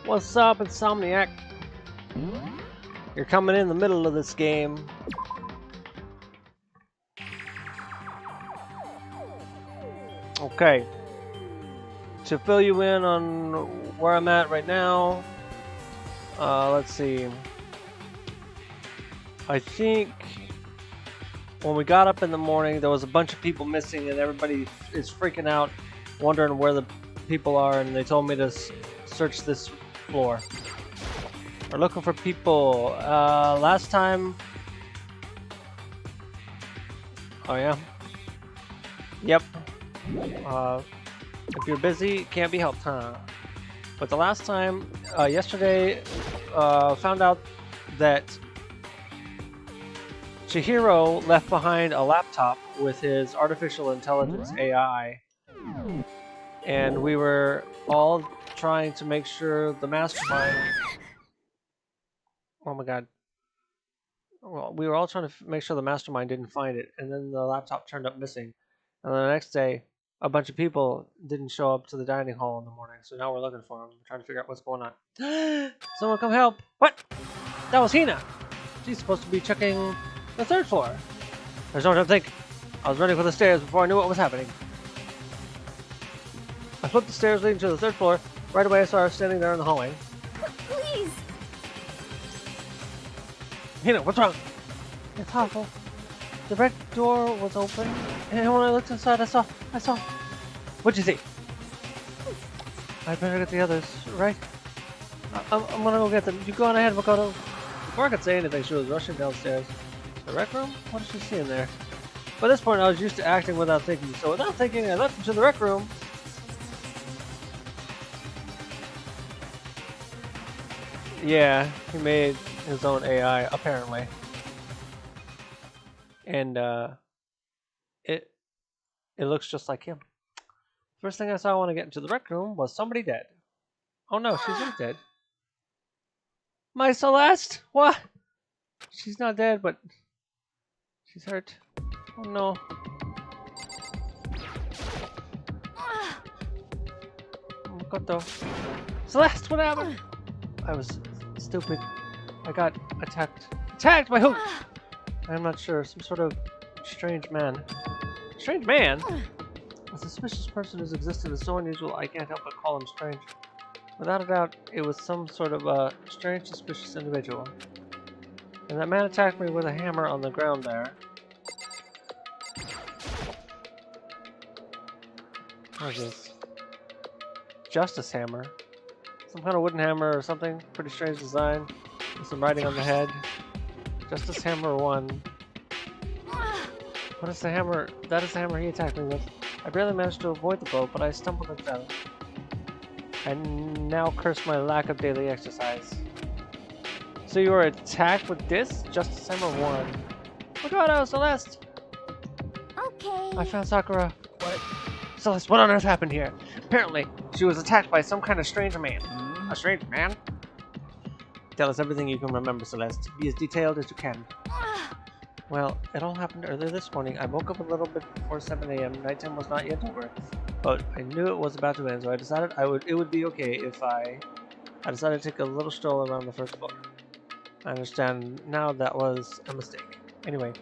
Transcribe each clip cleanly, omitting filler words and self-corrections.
What's up, Insomniac? You're coming in the middle of this game. Okay. To fill you in on where I'm at right now, let's see. I think when we got up in the morning, there was a bunch of people missing, and everybody is freaking out, wondering where the people are, and they told me to search this floor. We're looking for people. Last time... Oh yeah? Yep. If you're busy, can't be helped, huh? But the last time, yesterday, found out that Chihiro left behind a laptop with his artificial intelligence AI, and we were all trying to make sure the mastermind... Oh my god. Well, we were all trying to make sure the mastermind didn't find it, and then the laptop turned up missing. And the next day, a bunch of people didn't show up to the dining hall in the morning, so now we're looking for them, trying to figure out what's going on. Someone come help! What? That was Hina! She's supposed to be checking the third floor. There's no time to think. I was running for the stairs before I knew what was happening. I flipped the stairs leading to the third floor. Right away I saw her standing there in the hallway. Please! Hina, what's wrong? It's awful. The red door was open, and when I looked inside, I saw... What'd you see? I better get the others, right? I'm gonna go get them. You go on ahead, Makoto. Before I could say anything, she was rushing downstairs. The rec room? What did she see in there? By this point, I was used to acting without thinking, so without thinking, I left him to the rec room. Yeah, he made his own AI, apparently. And it looks just like him. First thing I saw when I get into the rec room was somebody dead. Oh no, she's not dead. My Celeste! What? She's not dead, but she's hurt. Oh no. Makoto. Celeste, what happened? I was stupid. I got attacked. Attacked by who? I'm not sure. Some sort of strange man. Strange man? A suspicious person whose existence is so unusual I can't help but call him strange. Without a doubt, it was some sort of a strange, suspicious individual. And that man attacked me with a hammer on the ground there. What is this? Justice hammer. Some kind of wooden hammer or something. Pretty strange design. With some writing on the head. Justice hammer 1. What is the hammer? That is the hammer he attacked me with. I barely managed to avoid the blow, but I stumbled and fell. I now curse my lack of daily exercise. So you were attacked with this? Justice hammer 1. Makoto, Celeste! Okay. I found Sakura. What? Celeste, what on earth happened here? Apparently, she was attacked by some kind of strange man. A strange man? Tell us everything you can remember, Celeste. Be as detailed as you can. Well, it all happened earlier this morning. I woke up a little bit before 7 a.m. Nighttime was not yet over, but I knew it was about to end, so I decided it would be okay if I decided to take a little stroll around the first floor. I understand now that was a mistake. Anyway,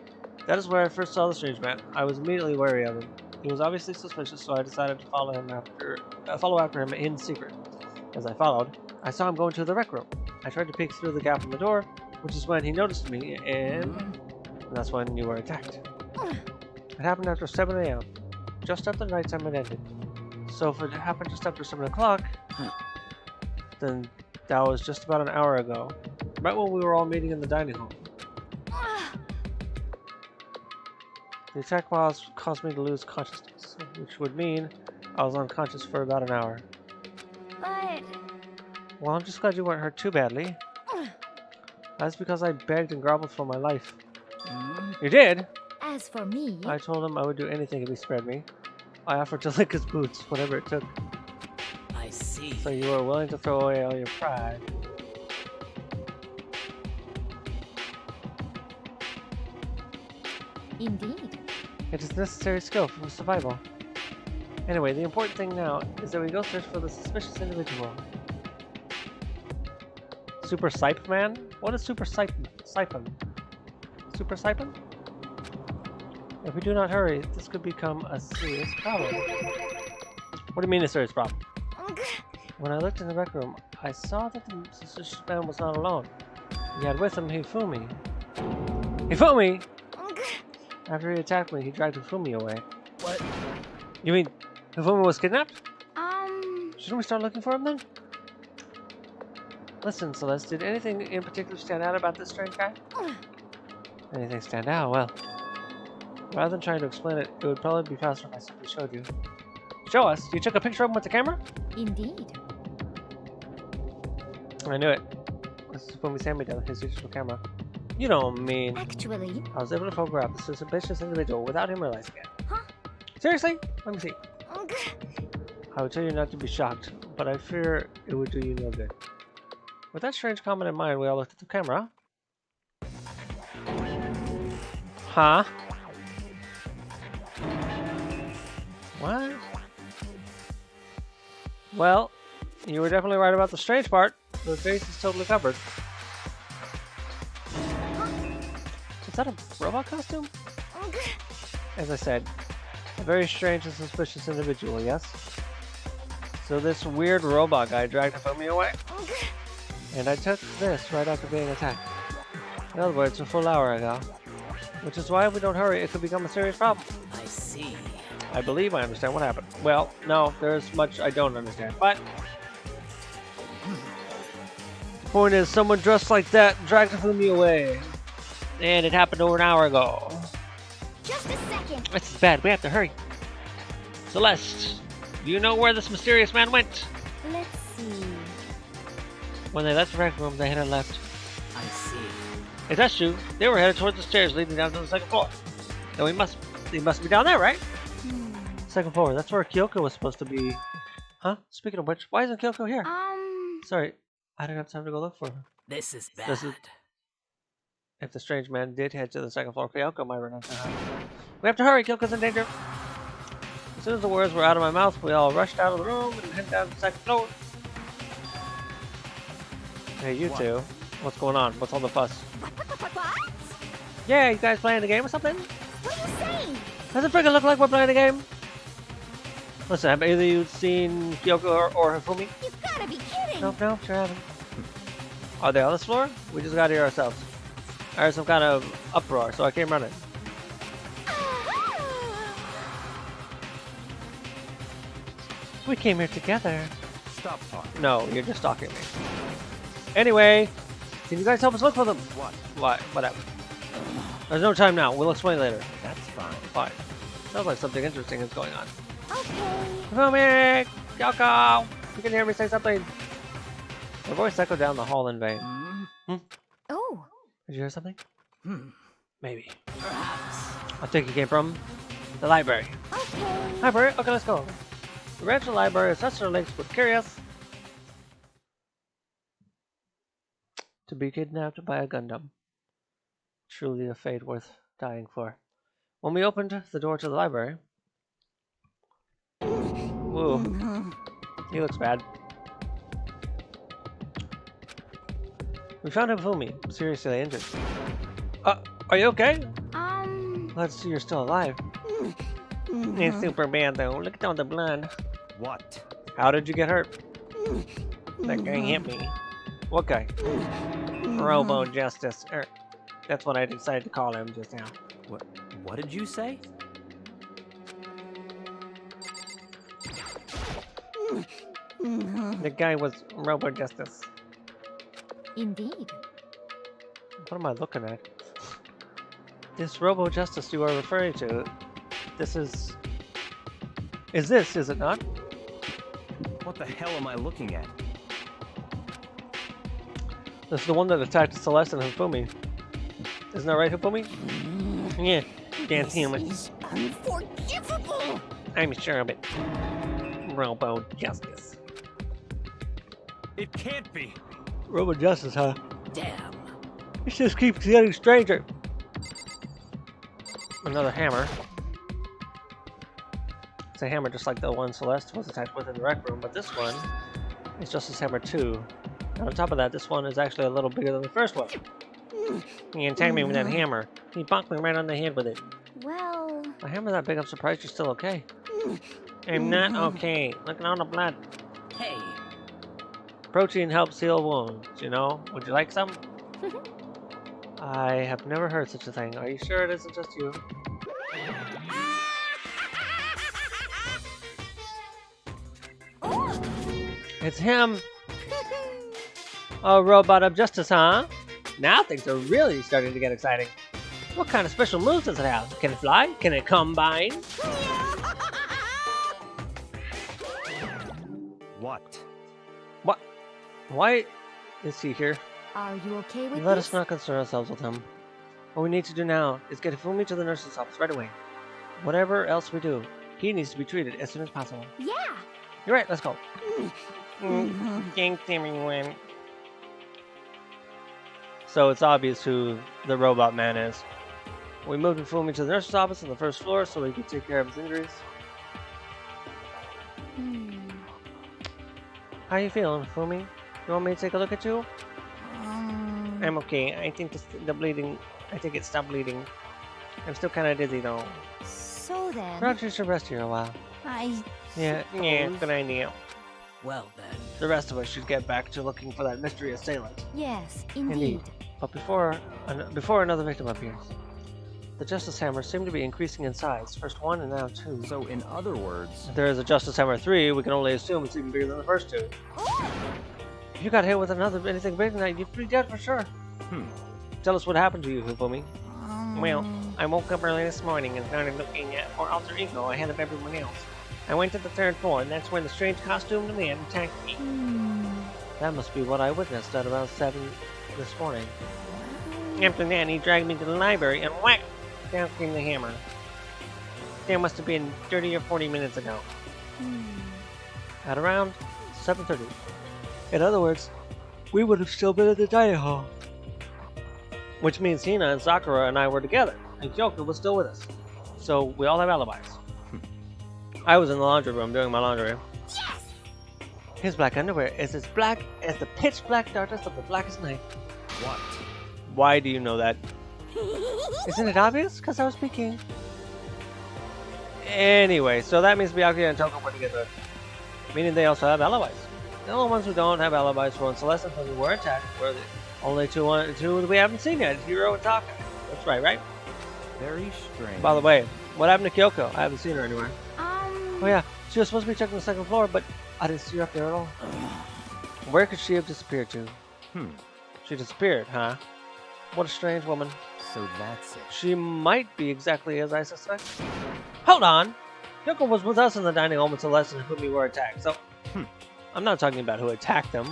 that is where I first saw the strange man. I was immediately wary of him. He was obviously suspicious, so I decided to follow after him in secret. As I followed, I saw him go into the rec room. I tried to peek through the gap in the door, which is when he noticed me, and that's when you were attacked. It happened after 7 a.m., just after nighttime had ended. So if it happened just after 7 o'clock, then that was just about an hour ago, right when we were all meeting in the dining hall. The attack caused me to lose consciousness, which would mean I was unconscious for about an hour. But... Well, I'm just glad you weren't hurt too badly. That's because I begged and groveled for my life. You did? As for me... I told him I would do anything if he spared me. I offered to lick his boots, whatever it took. I see. So you were willing to throw away all your pride. Indeed. It is a necessary skill for survival. Anyway, the important thing now is that we go search for the suspicious individual. Super Sipe Man? What is Super Siphon? Super Siphon? If we do not hurry, this could become a serious problem. What do you mean a serious problem? When I looked in the rec room, I saw that the suspicious man was not alone. He had with him Hifumi. Hifumi! After he attacked me, he dragged Hifumi away. What? You mean Hifumi was kidnapped? Um, Shouldn't we start looking for him then? Listen, Celeste, did anything in particular stand out about this strange guy? Anything stand out? Well, rather than trying to explain it, it would probably be faster if I simply showed you. Show us? You took a picture of him with the camera? indeed. I knew it. This is when we sent me to his digital camera. You don't mean... Actually, I was able to photograph this suspicious individual without him realizing it. Huh? Seriously? Let me see. I would tell you not to be shocked, but I fear it would do you no good. With that strange comment in mind, we all looked at the camera. Huh? What? Well, you were definitely right about the strange part. The face is totally covered. Is that a robot costume? As I said, a very strange and suspicious individual, yes? So this weird robot guy dragged Hifumi away? And I took this right after being attacked. In other words, a full hour ago. Which is why if we don't hurry, it could become a serious problem. I see. I believe I understand what happened. Well, no, there's much I don't understand, but... The point is, someone dressed like that dragged Hifumi away. And it happened over an hour ago. just a second. This is bad, we have to hurry. Celeste, do you know where this mysterious man went? Let's see. When they left the rec room, they headed left. I see. If that's true, they were headed towards the stairs leading down to the second floor. Then he must be down there, right? Second floor, that's where Kyoko was supposed to be. Huh? Speaking of which, why isn't Kyoko here? Sorry, I don't have time to go look for her. This is bad. This is- If the strange man did head to the second floor, Kyoko might run into her. We have to hurry, Kyoko's in danger. As soon as the words were out of my mouth, we all rushed out of the room and headed down to the second floor. Hey, you two. What's going on? What's all the fuss? What? Yeah, you guys playing the game or something? What are you saying? Does it freaking look like we're playing a game? Listen, have either of you seen Kyoko or Hifumi? You gotta be kidding. Nope, sure haven't. Are they on this floor? We just got here ourselves. I heard some kind of uproar, so I came running. We came here together. Stop talking. No, you're just stalking me. Anyway, can you guys help us look for them? What? What? Whatever. There's no time now. We'll explain later. That's fine. Fine. Sounds like something interesting is going on. Okay. Hifumi! Kyoko! You can hear me say something. Her voice echoed down the hall in vain. Oh. Did you hear something? Maybe. Perhaps. I think it came from the library. Okay. Library? Okay, let's go. We ran to the library, assessed our links with curious to be kidnapped by a Gundam. Truly a fate worth dying for. When we opened the door to the library... Whoa. He looks bad. We found Hifumi, seriously injured. Are you okay? Let's see you're still alive. It's super bad though, look at all the blood. What? How did you get hurt? That guy hit me. What guy? Robo Justice. That's what I decided to call him just now. What did you say? The guy was Robo Justice. Indeed. What am I looking at? This Robo Justice you are referring to, this is this, is it not? What the hell am I looking at? This is the one that attacked Celeste and Hifumi. Isn't that right, Hifumi? Yeah, dance human. Is unforgivable. I'm sure of it. Robo Justice. It can't be. Robo Justice, huh? Damn. It just keeps getting stranger. Another hammer. It's a hammer just like the one Celeste was attacked with in the rec room, but this one is Justice Hammer 2. And on top of that, this one is actually a little bigger than the first one. He attacked me with that hammer. He bonked me right on the head with it. Well... A hammer that big, I'm surprised you're still okay. I'm not okay. Look at all the blood. Hey. Protein helps heal wounds, you know? Would you like some? I have never heard such a thing. Are you sure it isn't just you? It's him! A robot of justice, huh? Now things are really starting to get exciting. What kind of special moves does it have? Can it fly? Can it combine? What? What? Why is he here? Are you okay with Let this? us not concern ourselves with him. What we need to do now is get Fumi to the nurse's office right away. Whatever else we do, he needs to be treated as soon as possible. Yeah. You're right, let's go. Thanks, everyone. So it's obvious who the robot man is. We moved Fumi to the nurse's office on the first floor so he could take care of his injuries. How you feeling, Fumi? You want me to take a look at you? I'm okay. I think the bleeding. I think it stopped bleeding. I'm still kind of dizzy though. So then... Perhaps you should rest here a while. Yeah, good idea. Well then. The rest of us should get back to looking for that mystery assailant. Yes, indeed. But before another victim appears, the Justice Hammers seem to be increasing in size. First one and now two. So in other words... If there is a Justice Hammer 3, we can only assume it's even bigger than the first two. If you got hit with anything big tonight, you'd be dead for sure. Tell us what happened to you, Hifumi. Well, I woke up early this morning and started looking at our alter ego ahead of everyone else. I went to the third floor, and that's when the strange costumed man attacked me. That must be what I witnessed at around 7 this morning. After that, he dragged me to the library and whack! Down came the hammer. That must have been 30 or 40 minutes ago. At around 7:30. In other words, we would have still been at the dining hall. Which means Hina and Sakura and I were together, and Kyoko was still with us. So we all have alibis. I was in the laundry room doing my laundry. Yes! His black underwear is as black as the pitch black darkness of the blackest night. What? Why do you know that? Isn't it obvious? Because I was speaking. Anyway, so that means Byakuya and Toko were together. Meaning they also have alibis. The only ones who don't have alibis for when Celeste and Toko were attacked were the only two that we haven't seen yet, Hiro and Taka. That's right? Very strange. By the way, what happened to Kyoko? I haven't seen her anywhere. Oh yeah, she was supposed to be checking the second floor, but I didn't see her up there at all. Where could she have disappeared to? She disappeared, huh? What a strange woman. So that's it. She might be exactly as I suspect. Hold on! Kyoko was with us in the dining hall when Celeste and Hifumi were attacked, so... I'm not talking about who attacked them.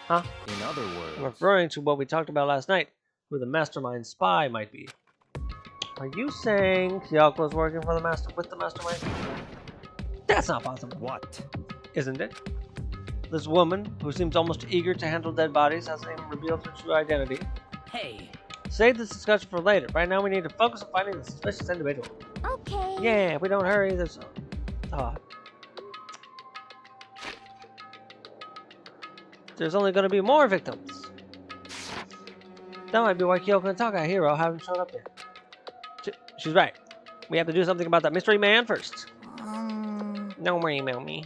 Huh? In other words... I'm referring to what we talked about last night, who the mastermind spy might be. Are you saying Kyoko's working for with the mastermind? That's not possible. What? Isn't it? This woman, who seems almost eager to handle dead bodies, hasn't even revealed her true identity. Hey. Save this discussion for later. Right now we need to focus on finding the suspicious individual. Okay. Yeah, if we don't hurry, there's... There's only going to be more victims. That might be why Kyoko and Taka Hiro haven't shown up yet. She's right. We have to do something about that mystery man first. Don't worry about me.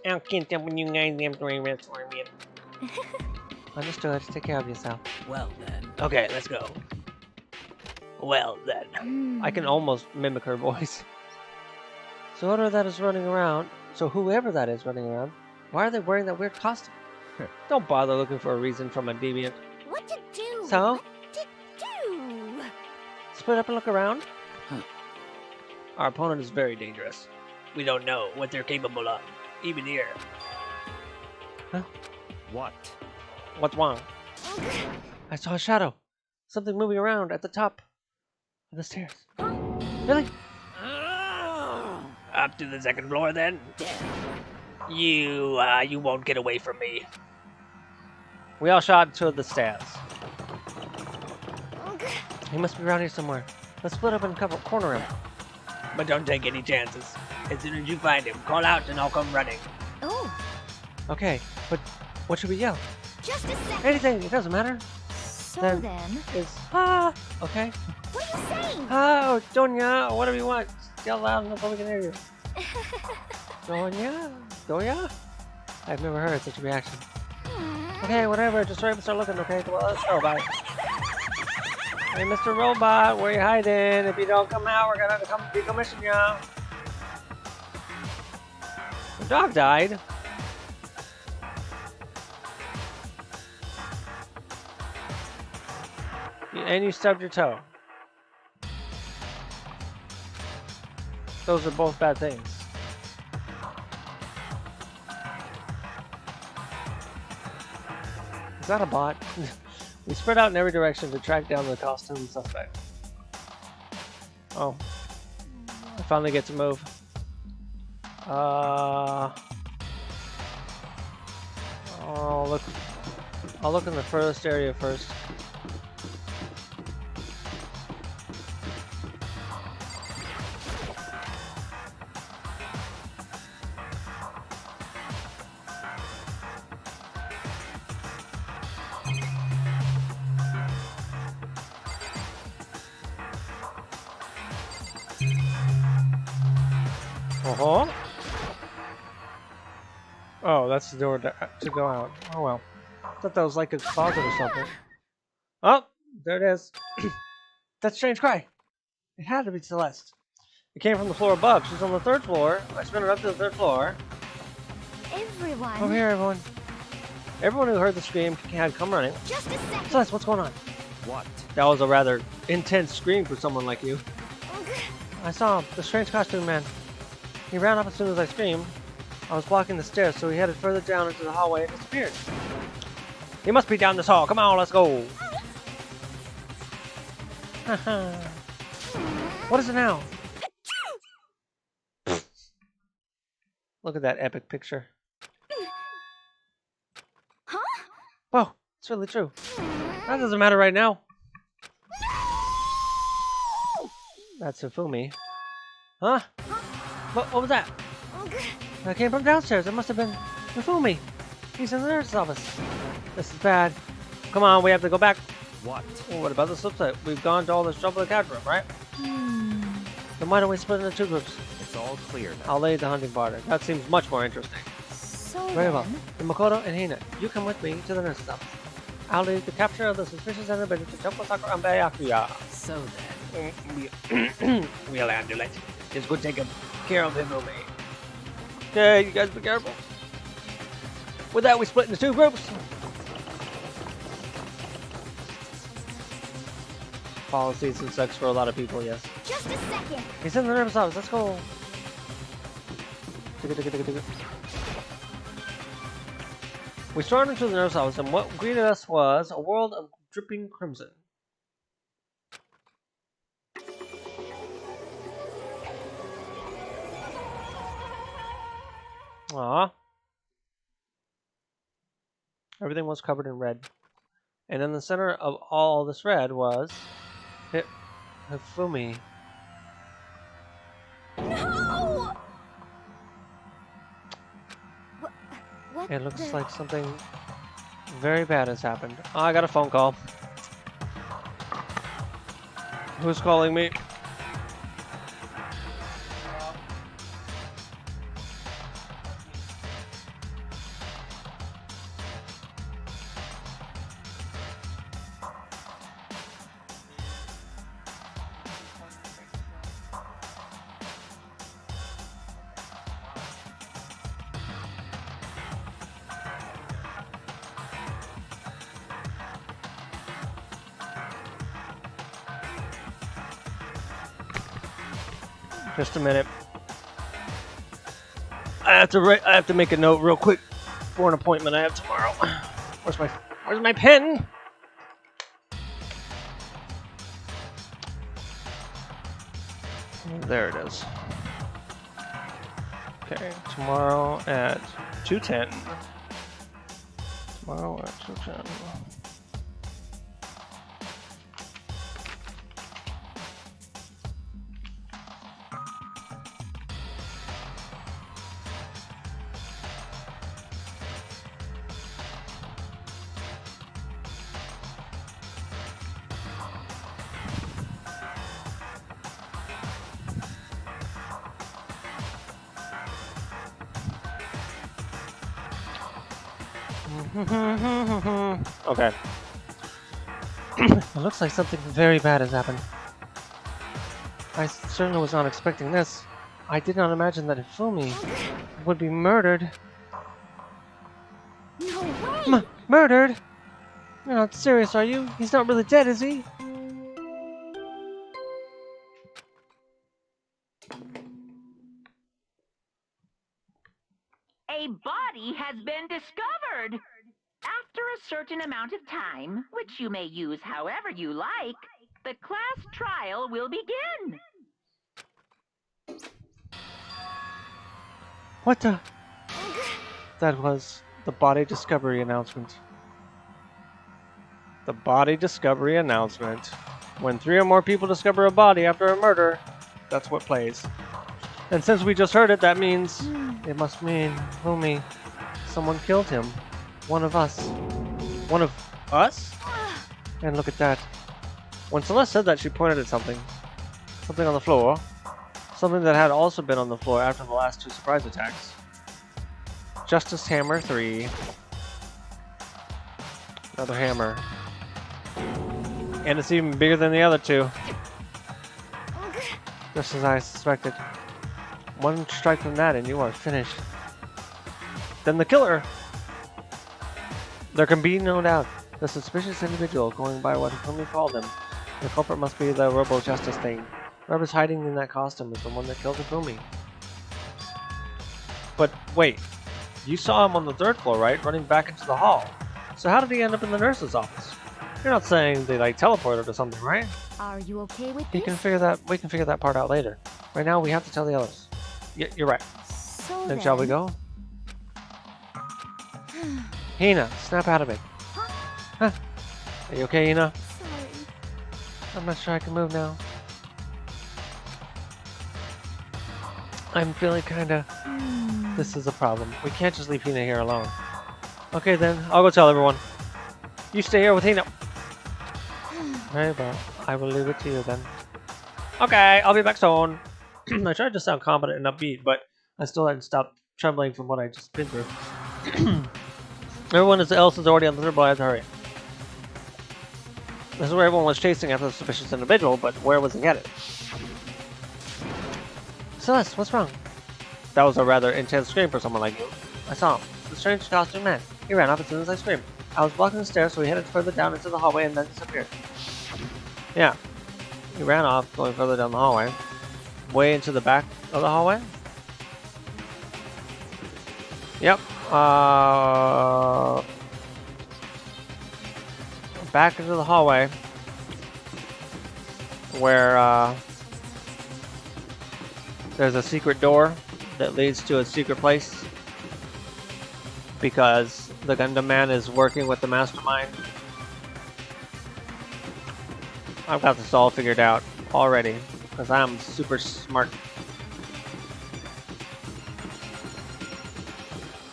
I'll catch up with you guys after I rest for a minute. Understood. Take care of yourself. Well then. Okay, let's go. Well then. I can almost mimic her voice. So whoever that is running around, why are they wearing that weird costume? Don't bother looking for a reason from a deviant. What to do? So? What to do? Split up and look around. Our opponent is very dangerous. We don't know what they're capable of, even here. Huh? What? What's wrong? I saw a shadow. Something moving around at the top of the stairs. Really? Up to the second floor then. You won't get away from me. We all shot to the stairs. He must be around here somewhere. Let's split up and corner him. But don't take any chances. As soon as you find him, call out and I'll come running. Oh. Okay, but what should we yell? Just a second. Anything, it doesn't matter. So Then- then, It's okay. what are you saying? Oh, Donya, or whatever you want. Yell loud enough so we can hear you. Donya? I've never heard such a reaction. Okay, whatever, just hurry up and start looking, okay? Well, let's go, bye. Hey, Mr. Robot, where you hiding? If you don't come out, we're gonna come decommission you. The dog died. And you stubbed your toe. Those are both bad things. Is that a bot? We spread out in every direction to track down the costume suspect. Oh. I finally get to move. Oh, look. I'll look in the furthest area first. Uh-huh. Oh, that's the door to go out. Oh well. I thought that was like a closet or something. Oh, there it is. That strange cry. It had to be Celeste. It came from the floor above. She's on the 3rd floor. I spin her up to the 3rd floor. Everyone. Over here, everyone. Everyone who heard the scream had come running. Just a second. Celeste, what's going on? What? That was a rather intense scream for someone like you. I saw him, the strange costume man. He ran up as soon as I screamed. I was blocking the stairs, so he headed further down into the hallway and disappeared. He must be down this hall. Come on, let's go. What is it now? Look at that epic picture. Huh? Whoa, it's really true. That doesn't matter right now. That's Hifumi. Huh? What was that? That came from downstairs. It must have been Hifumi. He's in the nurse's office. This is bad. Come on, we have to go back. What? Well, what about the slip side? We've gone to all this trouble in the couch room, right? Then why don't we split into 2 groups? It's all clear now. I'll lead the hunting party. That seems much more interesting. So Very well. then, Makoto and Hina, you come with me to the nurse's office. I'll lead the capture of the suspicious individual to Tokusaka and Bayakuya. So then, We'll handle it. It's good taking care of him, me. Okay, you guys be careful. With that, we split into 2 groups. Policies and sex for a lot of people, yes. just a second. He's in the nurse's office. Let's go. We stormed into the nurse's office, and what greeted us was a world of dripping crimson. Aww. Everything was covered in red. And in the center of all this red was Hifumi. No! What It looks the- like something very bad has happened. Oh, I got a phone call. Who's calling me? Just a minute. I have to make a note real quick for an appointment I have tomorrow. Where's my pen? There it is. Okay, tomorrow at 2:10. Tomorrow at 2:10. Okay. It looks like something very bad has happened. I certainly was not expecting this. I did not imagine that Ifumi would be murdered. No way! Murdered? You're not serious, are you? He's not really dead, is he? A body has been discovered. After a certain amount of time, which you may use however you like, the class trial will begin. What the? That was the body discovery announcement. The body discovery announcement. When 3 or more people discover a body after a murder, that's what plays. And since we just heard it, that means it must mean Fumi. Someone killed him. One of us. One of us? And look at that. When Celeste said that, she pointed at something. Something on the floor. Something that had also been on the floor after the last 2 surprise attacks. Justice Hammer 3. Another hammer. And it's even bigger than the other 2. Just as I suspected. One strike from that and you are finished. Then the killer! There can be no doubt. The suspicious individual, going by what Hifumi called him, the culprit must be the Robo Justice thing. Whoever's hiding in that costume is the one that killed Hifumi. But wait, you saw him on the 3rd floor, right? Running back into the hall. So how did he end up in the nurse's office? You're not saying they like teleported or something, right? Are you okay with We this? can figure that part out later. Right now we have to tell the others. You're right. So Then shall we go? Hina, snap out of it. Huh? Are you okay, Hina? Sorry. I'm not sure I can move now. I'm feeling kinda... This is a problem. We can't just leave Hina here alone. Okay then, I'll go tell everyone. You stay here with Hina. Very well, I will leave it to you then. Okay, I'll be back soon. I tried to sound confident and upbeat, but I still hadn't stopped trembling from what I just been through. Everyone else is already on the 3rd floor. I have to hurry. This is where everyone was chasing after the suspicious individual, but where was he headed? Celeste, what's wrong? That was a rather intense scream for someone like you. I saw him. The strange costume man. He ran off as soon as I screamed. I was blocking the stairs, so he headed further down into the hallway and then disappeared. Yeah. He ran off, going further down the hallway. Way into the back of the hallway? Yep. Back into the hallway. Where, there's a secret door that leads to a secret place. Because the Gundam man is working with the mastermind. I've got this all figured out already. Because I'm super smart.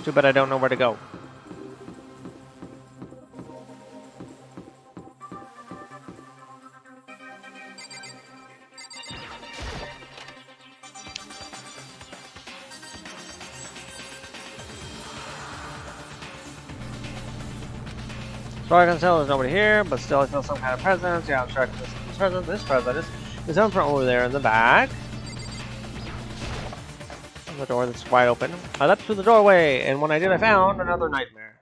Too bad I don't know where to go. So I can tell there's nobody here, but still I feel some kind of presence. Yeah, I'm sure I can listen to this presence. This presence is in front over there in the back. The door that's wide open. I leapt through the doorway, and when I did, I found another nightmare.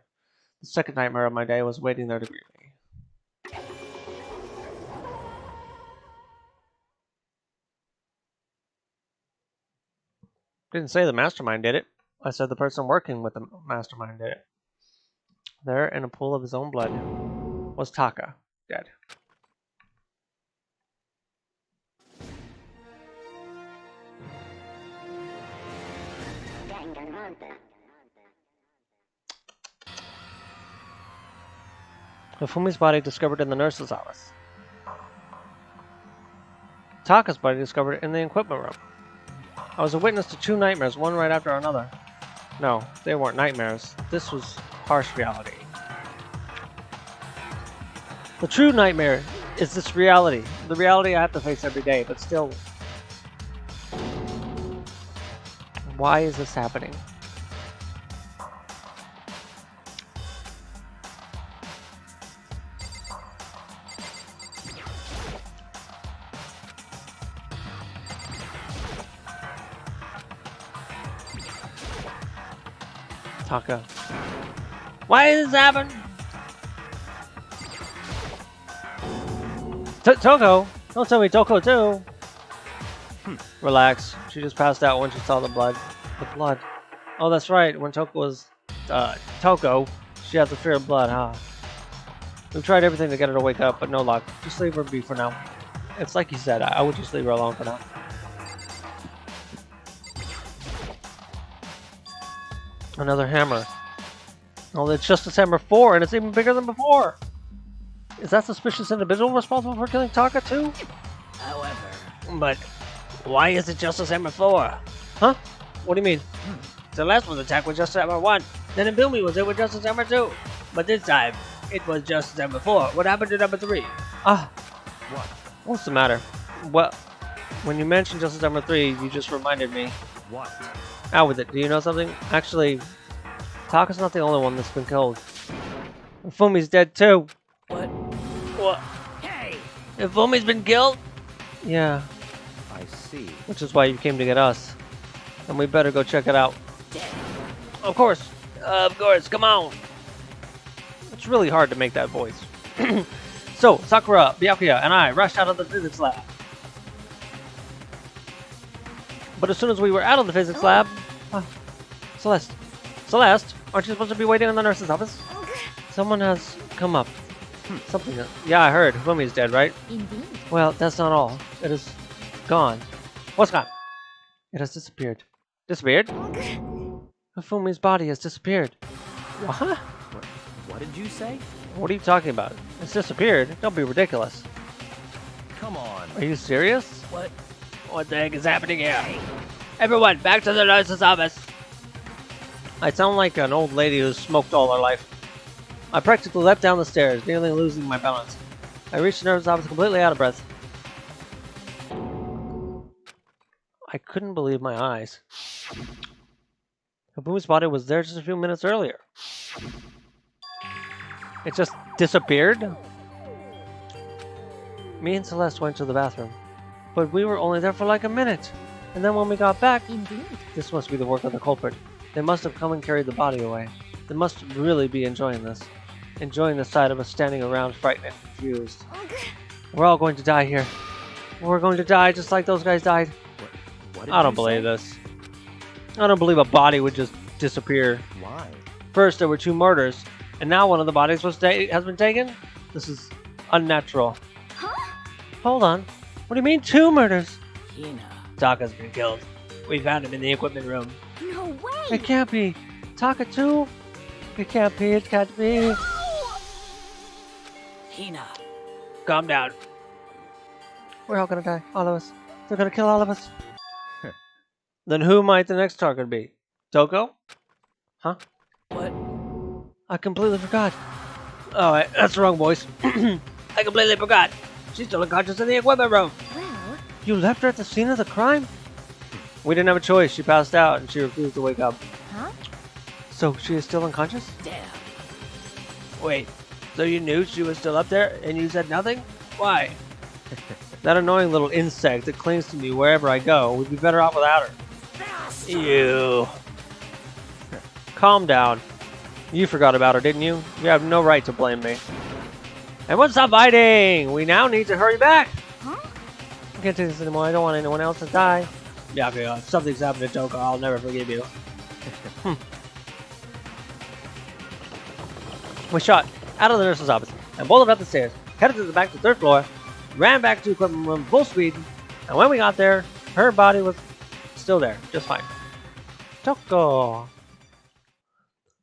The second nightmare of my day was waiting there to greet me. Didn't say the mastermind did it. I said the person working with the mastermind did it. There, in a pool of his own blood, was Taka, dead. Danganronpa. Hifumi's body discovered in the nurse's office. Taka's body discovered in the equipment room. I was a witness to 2 nightmares, one right after another. No, they weren't nightmares. This was harsh reality. The true nightmare is this reality. The reality I have to face every day, but still... Why is this happening? Taka. Why is this happening? Toko? Don't tell me Toko too. Relax. She just passed out when she saw the blood. The blood. Oh, that's right. When Toko was Toko, she had the fear of blood, huh? We've tried everything to get her to wake up, but no luck. Just leave her be for now. It's like you said. I would just leave her alone for now. Another hammer. Oh, it's Justice Hammer 4, and it's even bigger than before. Is that suspicious individual responsible for killing Taka too? However, But why is it Justice Hammer 4? Huh? What do you mean? The last one's attack was Justice Hammer 1. Then Ibumi was it with Justice Hammer 2. But this time, it was Justice Hammer 4. What happened to number 3? Ah. What? What's the matter? Well, when you mentioned Justice Hammer 3, you just reminded me. What? Out with it. Do you know something? Actually, Taka's not the only one that's been killed. Fumi's dead too. what? What? Hey! Fumi's been killed? Yeah. I see. Which is why you came to get us. And we better go check it out. Dead. Of course, come on. It's really hard to make that voice. So, Sakura, Byakuya, and I rushed out of the physics lab. But as soon as we were out of the physics lab... Celeste, aren't you supposed to be waiting in the nurse's office? Someone has come up. Something. Yeah, I heard. Fumi's dead, right? Indeed. Well, that's not all. It is gone. What's gone? It has disappeared. Disappeared? Fumi's body has disappeared. What? What did you say? What are you talking about? It's disappeared? Don't be ridiculous. Come on. Are you serious? What? What the heck is happening here? Everyone, back to the nurse's office! I sound like an old lady who's smoked all her life. I practically leapt down the stairs, nearly losing my balance. I reached the nurse's office completely out of breath. I couldn't believe my eyes. Kabu's body was there just a few minutes earlier. It just disappeared? Me and Celeste went to the bathroom, but we were only there for like a minute. And then when we got back, Indeed. this must be the work of the culprit. They must have come and carried the body away. They must really be enjoying this. Enjoying the sight of us standing around frightened and confused. We're all going to die here. We're going to die just like those guys died. What did I don't you believe say? this. I don't believe a body would just disappear. Why? First, there were 2 murders, and now one of the bodies has been taken? This is unnatural. Huh? Hold on. What do you mean 2 murders? Hina. Taka's been killed. We found him in the equipment room. No way. It can't be. Taka too? It can't be. It can't be. Hina. Calm down. We're all gonna die. All of us. They're gonna kill all of us. Then who might the next target be? Toko? Huh? What? I completely forgot. Oh, that's wrong, boys. I completely forgot. She's still unconscious in the equipment room. Well, You left her at the scene of the crime? We didn't have a choice. She passed out and she refused to wake up. huh? So she is still unconscious? Damn. Wait, so you knew she was still up there and you said nothing? Why? That annoying little insect that clings to me wherever I go would be better off without her. Ew. Calm down. You forgot about her, didn't you? You have no right to blame me. Everyone stop fighting! We now need to hurry back! Huh? I can't do this anymore. I don't want anyone else to die. Yeah, okay, if something's happened to Toko, I'll never forgive you. We shot out of the nurse's office and bolted up the stairs, headed to the back to the 3rd floor, ran back to the equipment room full speed, and when we got there, her body was still there, just fine. Toko!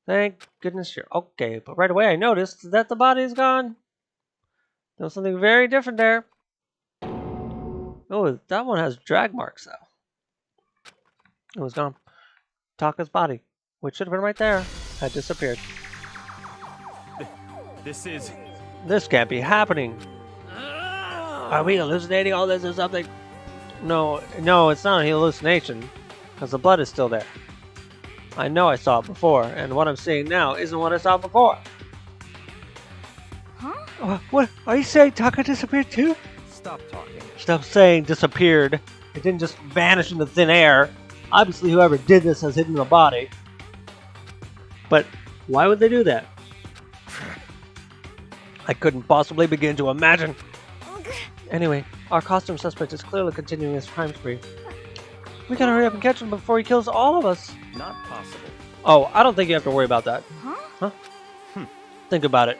Thank goodness you're okay, but right away I noticed that the body is gone. There was something very different there. Oh, that one has drag marks though. It was gone. Taka's body, which should have been right there, had disappeared. This can't be happening. Are we hallucinating all this or something? No, it's not a hallucination, because the blood is still there. I know I saw it before, and what I'm seeing now isn't what I saw before. Huh? What? Are you saying Taka disappeared too? Stop talking. Stop saying disappeared. It didn't just vanish into thin air. Obviously, whoever did this has hidden the body. But why would they do that? I couldn't possibly begin to imagine. Anyway, our costume suspect is clearly continuing his crime spree. We gotta hurry up and catch him before he kills all of us. Not possible. Oh, I don't think you have to worry about that. Huh? Think about it.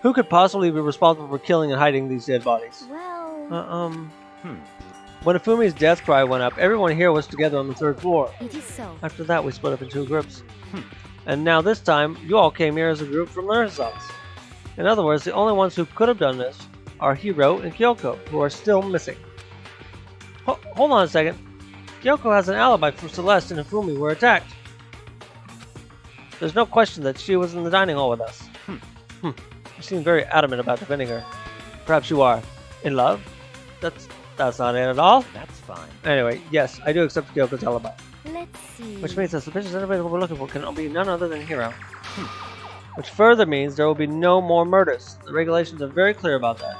Who could possibly be responsible for killing and hiding these dead bodies? Well, When Ifumi's death cry went up, everyone here was together on the 3rd floor. it is so. After that, we split up in 2 groups. And now this time, you all came here as a group from the Renaissance. In other words, the only ones who could have done this are Hiro and Kyoko, who are still missing. Hold on a second. Kyoko has an alibi for Celeste and Ifumi were attacked. There's no question that she was in the dining hall with us. You seem very adamant about defending her. Perhaps you are in love? That's not it at all. That's fine. Anyway, yes, I do accept Kyoko's alibi. Let's see. Which means the suspicious individual we're looking for can be none other than Hiro. Which further means there will be no more murders. The regulations are very clear about that.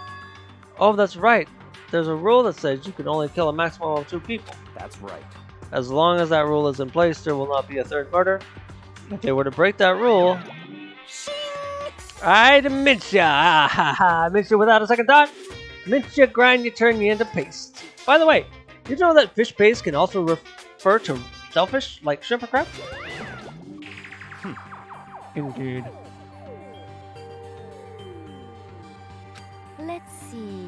Oh, that's right. There's a rule that says you can only kill a maximum of 2 people. That's right. As long as that rule is in place, there will not be a 3rd murder. If they were to break that rule... I mince ya! Mince you without a second thought. Mince you, grind you, turn you into paste. By the way, did you know that fish paste can also refer to shellfish, like shrimp or crab? Indeed. Let's see.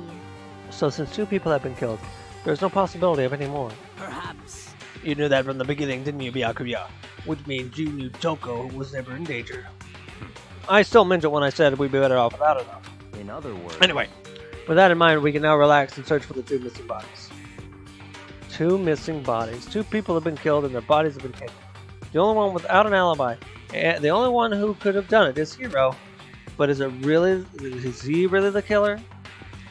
So since 2 people have been killed, there's no possibility of any more. Perhaps. You knew that from the beginning, didn't you, Byakuya? Which means you knew Toko was never in danger. I still meant it when I said we'd be better off without it. In other words... Anyway, with that in mind, we can now relax and search for the 2 missing bodies. 2 missing bodies. 2 people have been killed and their bodies have been taken. The only one without an alibi, and the only one who could have done it is Hiro. But is he really the killer?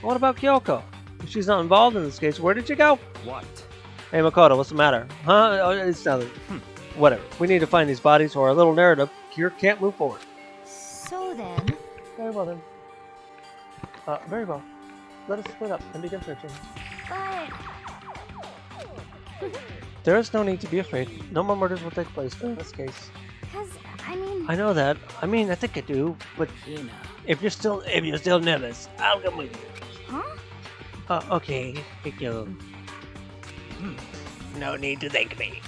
What about Kyoko? If she's not involved in this case, where did she go? What? Hey Makoto, what's the matter? Huh? Oh, it's nothing. Whatever. We need to find these bodies or our little narrative here can't move forward. So then, Very well then. Very well. Let us split up and begin searching. but There is no need to be afraid. No more murders will take place during this case. because I mean, I know that. I mean, I think I do. But Ina. if you're still nervous, I'll come with you. huh? Okay. Thank you. No need to thank me.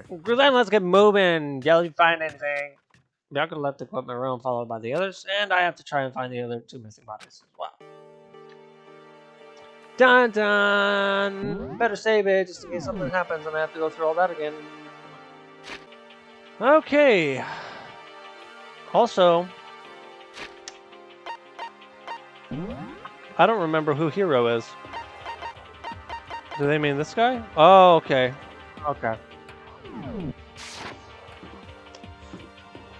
Then let's get moving. Did you find anything? Byakuya left the equipment room followed by the others, and I have to try and find the other 2 missing bodies as well. Dun dun! Better save it just in case something happens and I have to go through all that again. Okay. Also, I don't remember who Hiro is. Do they mean this guy? Oh, okay. Okay.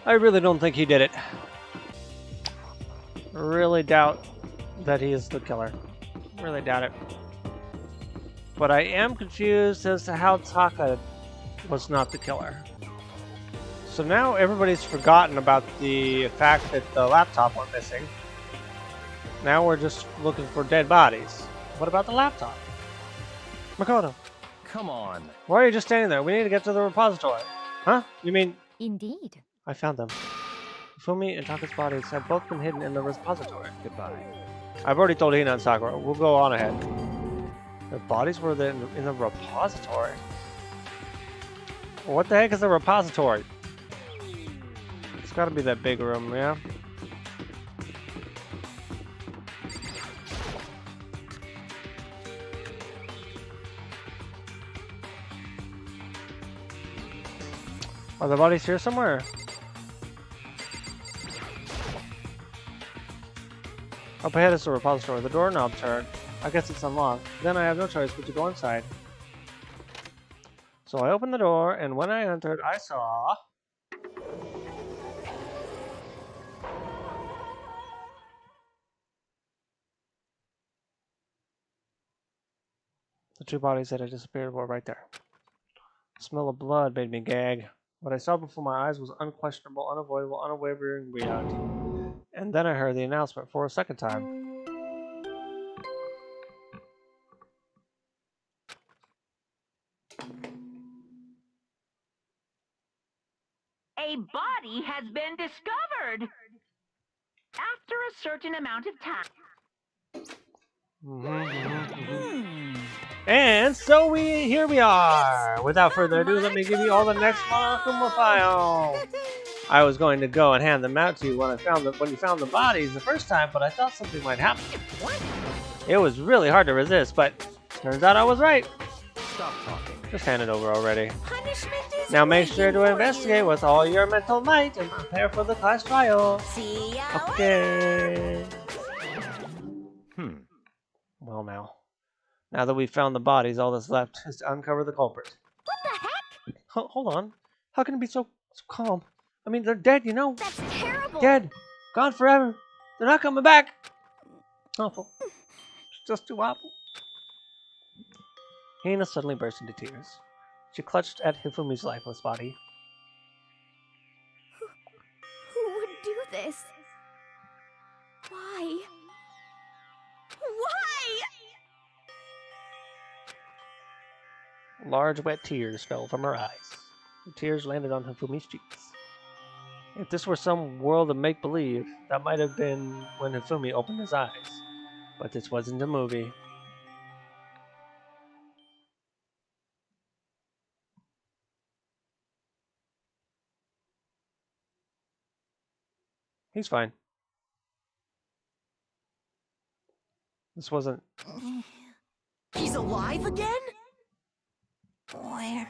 I really don't think he did it. Really doubt that he is the killer. Really doubt it. But I am confused as to how Taka was not the killer. So now everybody's forgotten about the fact that the laptop went missing. Now we're just looking for dead bodies. What about the laptop? Makoto, Come on. why are you just standing there? We need to get to the repository. Huh? You mean... Indeed. I found them. Fumi and Taka's bodies have both been hidden in the repository. Goodbye. I've already told Hina and Sakura. We'll go on ahead. Their bodies were in the repository. What the heck is a repository? It's gotta be that big room, yeah? Are the bodies here somewhere? Up ahead is the repository. The doorknob turned. I guess it's unlocked. Then I have no choice but to go inside. So I opened the door, and when I entered, I saw... the 2 bodies that had disappeared were right there. The smell of blood made me gag. What I saw before my eyes was unquestionable, unavoidable, unwavering reality. And then I heard the announcement for a second time. A body has been discovered. After a certain amount of time. And so here we are. Without further ado, let me give you all the next Monokuma file. I was going to go and hand them out to you when you found the bodies the first time, but I thought something might happen. It was really hard to resist, but turns out I was right. Stop talking. Just hand it over already. Punishment is Now make sure to waiting for investigate you. with all your mental might and prepare for the class trial. See ya Okay. Well now that we've found the bodies, all that's left is to uncover the culprit. What the heck? Hold on. How can it be so calm? I mean, they're dead, you know? That's terrible. Dead. Gone forever. They're not coming back. Awful. It's just too awful. Hina suddenly burst into tears. She clutched at Hifumi's lifeless body. Who would do this? Why? Why? Large wet tears fell from her eyes. The tears landed on Hifumi's cheeks. If this were some world of make-believe, that might have been when Hifumi opened his eyes. But this wasn't a movie. He's fine. This wasn't... He's alive again? Where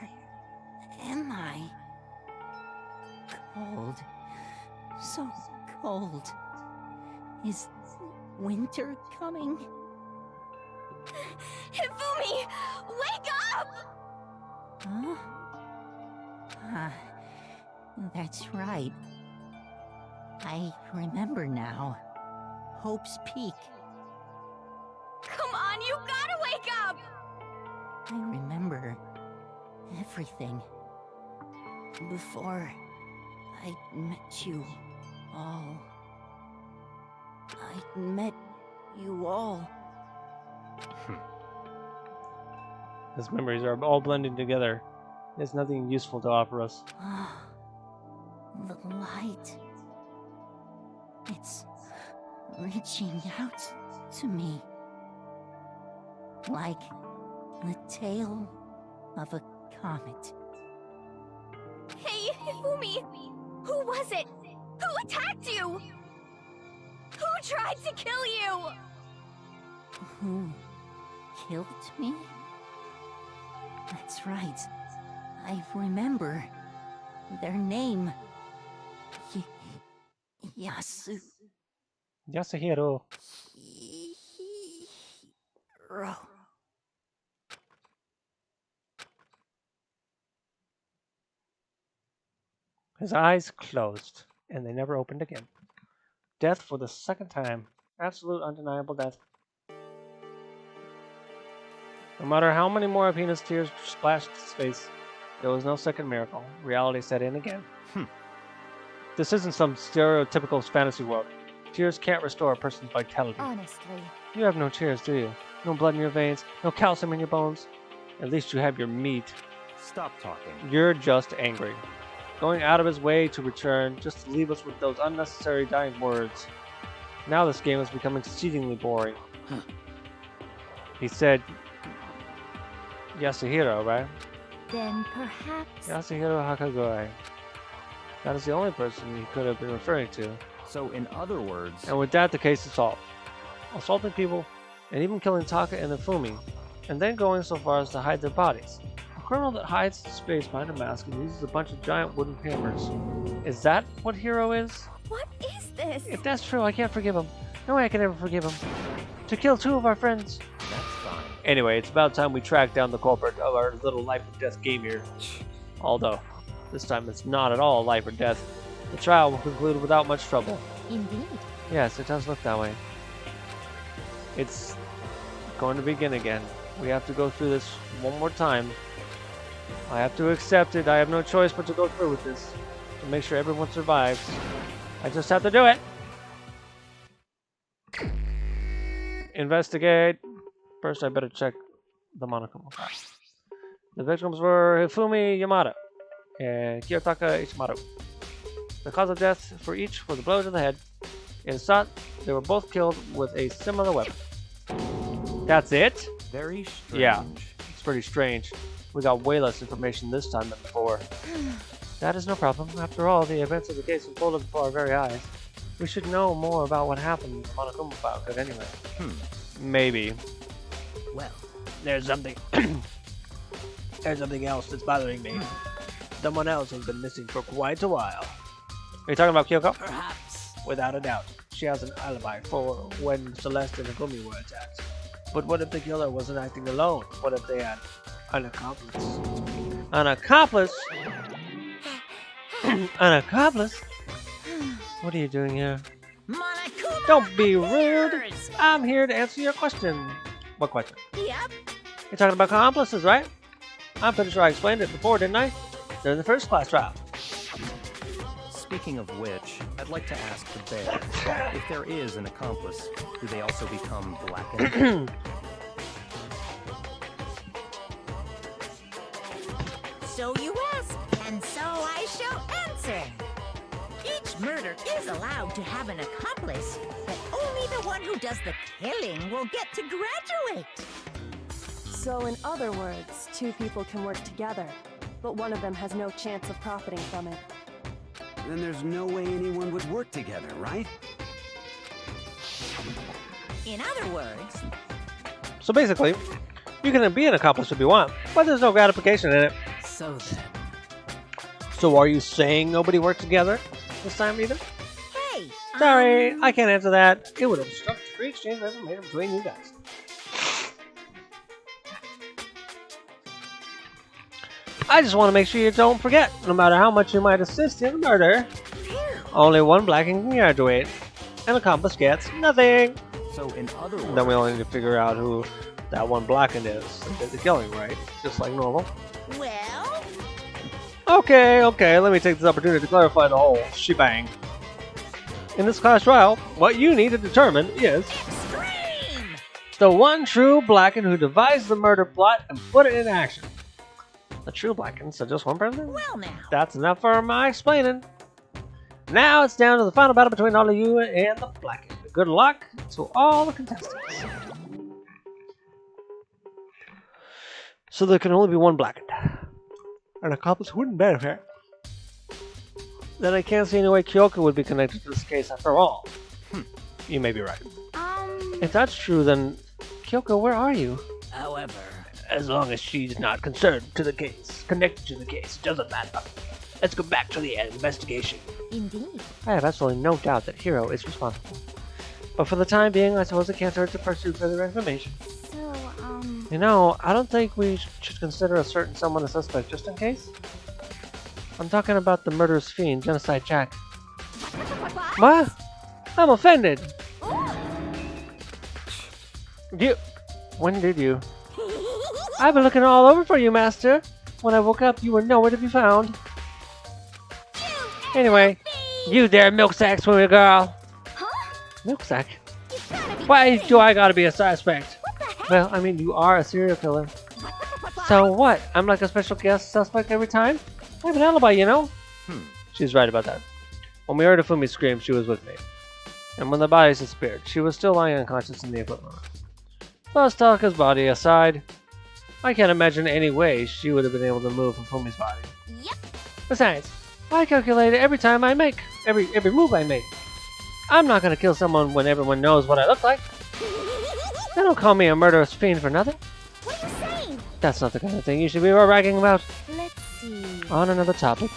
am I? Cold. So cold. Is winter coming? Hifumi! Wake up! Huh? Ah, that's right. I remember now. Hope's Peak. Come on, you gotta wake up! I remember everything. Before I met you all. I met you all. His memories are all blending together. There's nothing useful to offer us. The light. It's reaching out to me. Like the tail of a comet. Hey, Hifumi! Who was it? Who attacked you? Who tried to kill you? Who killed me? That's right. I remember their name. Yasuhiro. Hiro. His eyes closed, and they never opened again. Death for the second time. Absolute undeniable death. No matter how many more of Hina's tears splashed his face, there was no second miracle. Reality set in again. This isn't some stereotypical fantasy world. Tears can't restore a person's vitality. Honestly. You have no tears, do you? No blood in your veins, no calcium in your bones. At least you have your meat. Stop talking. You're just angry. Going out of his way to return, just to leave us with those unnecessary dying words. Now this game has become exceedingly boring. He said, Yasuhiro, right? Then perhaps... Yasuhiro Hakagoi. That is the only person he could have been referring to. So, in other words... And with that, the case is solved. Assaulting people, and even killing Taka and Hifumi, and then going so far as to hide their bodies. A criminal that hides his face behind a mask and uses a bunch of giant wooden hammers. Is that what Hiro is? What is this? If that's true, I can't forgive him. No way I can ever forgive him. To kill two of our friends. That's fine. Anyway, it's about time we track down the culprit of our little life or death game here. Although, this time it's not at all life or death. The trial will conclude without much trouble. Indeed. Yes, it does look that way. It's going to begin again. We have to go through this one more time. I have to accept it. I have no choice but to go through with this. To make sure everyone survives. I just have to do it. Investigate. First, I better check the Monokuma file. The victims were Hifumi Yamada and Kiyotaka Ichimaru. The cause of death for each was a blow to the head. It is thought they were both killed with a similar weapon. That's it? Very strange. Yeah. It's pretty strange. We got way less information this time than before. That is no problem. After all, the events of the case unfolded before our very eyes. We should know more about what happened in the Monokuma file code anyway. Maybe. Well, There's something... There's something else that's bothering me. Someone else has been missing for quite a while. Are you talking about Kyoko? perhaps. Without a doubt. She has an alibi for when Celeste and Agumi were attacked. But what if the killer wasn't acting alone? What if they had an accomplice? An accomplice? An accomplice? What are you doing here? Monokuma! Don't be rude! appears! I'm here to answer your question. What question? Yep. You're talking about accomplices, right? I'm pretty sure I explained it before, didn't I? During the first class trial. Speaking of which, I'd like to ask the bear, if there is an accomplice, do they also become blackened? So you ask, and so I shall answer. Each murder is allowed to have an accomplice, but only the one who does the killing will get to graduate. So in other words, two people can work together, but one of them has no chance of profiting from it. Then there's no way anyone would work together, right? In other words, So basically, you can be an accomplice if you want, but there's no gratification in it. so then. So are you saying nobody worked together this time either? Hey! Sorry, I can't answer that. It would obstruct the free exchange of information between you guys. I just want to make sure you don't forget, no matter how much you might assist in the murder, only one blacking can graduate. An accomplice gets nothing. So in other words, Then we only need to figure out who that one blackened is that did the killing, right? Just like normal. Well, Okay, let me take this opportunity to clarify the whole shebang. In this class trial, what you need to determine is extreme! the one true Blacken who devised the murder plot and put it in action. The true Blacken, so just one person? Well now. That's enough for my explaining. Now it's down to the final battle between all of you and the Blacken. Good luck to all the contestants. So there can only be one Blackened. An accomplice wouldn't benefit. Then I can't see any way Kyoko would be connected to this case after all. You may be right. If that's true, then Kyoko, where are you? However, As long as she's not concerned to the case, connected to the case, it doesn't matter. Let's go back to the investigation. indeed. I have absolutely no doubt that Hiro is responsible. But for the time being, I suppose it can't hurt to pursue further information. So, You know, I don't think we should consider a certain someone a suspect just in case. I'm talking about the murderous fiend, Genocide Jack. What? I'm offended! When did you? I've been looking all over for you, Master. When I woke up, you were nowhere to be found. Anyway, you there, milk sack swimmer girl. Milk sack? Why do I gotta be a suspect? Well, I mean, you are a serial killer. So what? I'm like a special guest suspect every time? I have an alibi, you know? She's right about that. When we heard Afumi scream, she was with me. And when the bodies disappeared, she was still lying unconscious in the equipment room. Plus, Talka's body aside, I can't imagine any way she would have been able to move Afumi's body. Yep. Besides, I calculate it every time I make, every move I make. I'm not gonna kill someone when everyone knows what I look like. They don't call me a murderous fiend for nothing. What are you saying? That's not the kind of thing you should be bragging about. let's see. On another topic,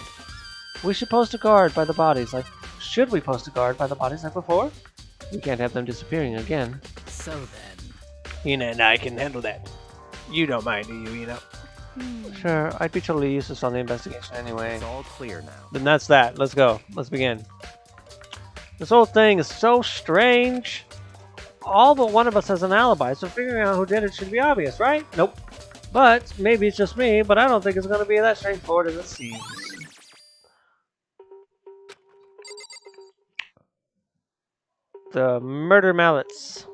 we should post a guard by the bodies like... Should we post a guard by the bodies like before? We can't have them disappearing again. So then. Ina and I can handle that. You don't mind, do you, Ina? Sure, I'd be totally useless on the investigation anyway. it's all clear now. Then that's that. Let's go. Let's begin. This whole thing is so strange. All but one of us has an alibi, so figuring out who did it should be obvious, right? Nope. But maybe it's just me, but I don't think it's going to be that straightforward as it seems. The murder mallets.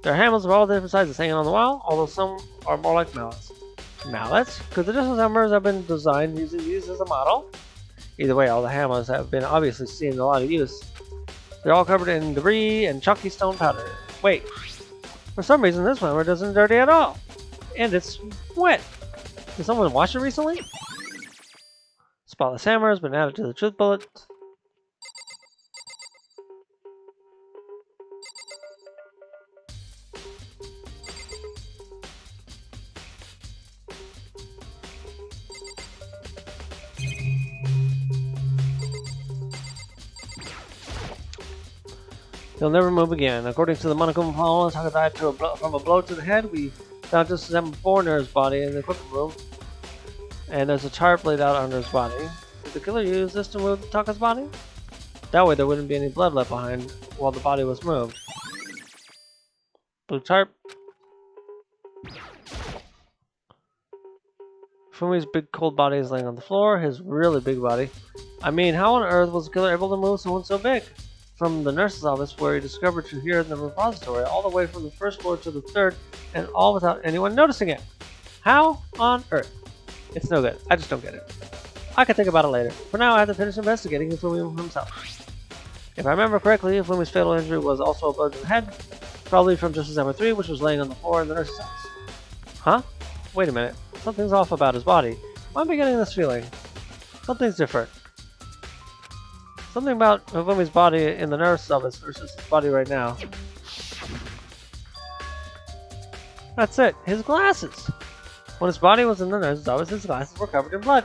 There are handles of all different sizes hanging on the wall, although some are more like mallets. mallets. Could the distance hammers have been designed using these as a model? Either way, all the hammers have been obviously seen a lot of use. They're all covered in debris and chunky stone powder. Wait, for some reason this hammer doesn't dirty at all. And it's wet. Did someone wash it recently? Spotless hammer has been added to the truth bullet. He'll never move again. According to the Monokuma Paula, Taka died from a blow to the head. We found just as happened before near his body in the equipment room. And there's a tarp laid out under his body. Did the killer use this to move Taka's body? That way there wouldn't be any blood left behind while the body was moved. Blue tarp. Fumi's big cold body is laying on the floor. His really big body. I mean, how on earth was the killer able to move someone so big? From the nurse's office where he discovered to here in the repository, all the way from the first floor to the third, and all without anyone noticing it. How on earth? It's no good. I just don't get it. I can think about it later. For now, I have to finish investigating Fumi himself. If I remember correctly, Fumi's fatal injury was also a blow to the head, probably from Justice Number 3, which was laying on the floor in the nurse's house. Huh? Wait a minute. Something's off about his body. Why am I getting this feeling? Something's different. Something about Fumi's body in the nurse's office versus his body right now. That's it. His glasses. When his body was in the nurse's office, his glasses were covered in blood.